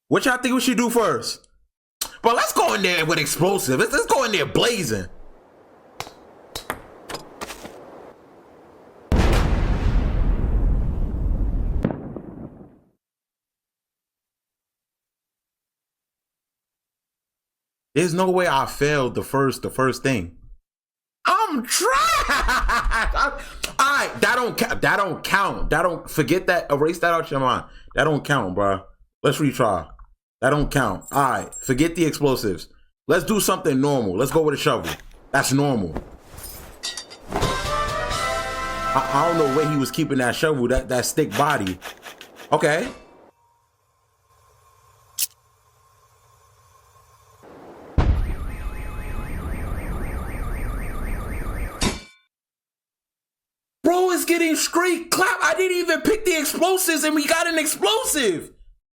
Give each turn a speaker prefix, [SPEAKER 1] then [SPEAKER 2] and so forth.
[SPEAKER 1] What y'all think we should do first? But let's go in there with explosive. Let's go in there blazing. There's no way I failed the first thing. I'm trash. Alright, that don't count. That don't forget that. Erase that out your mind. That don't count, bro. Let's retry. That don't count. Alright, forget the explosives. Let's do something normal. Let's go with a shovel. That's normal. I don't know where he was keeping that shovel, that stick body. Okay. Bro is getting straight clap. I didn't even pick the explosives and we got an explosive.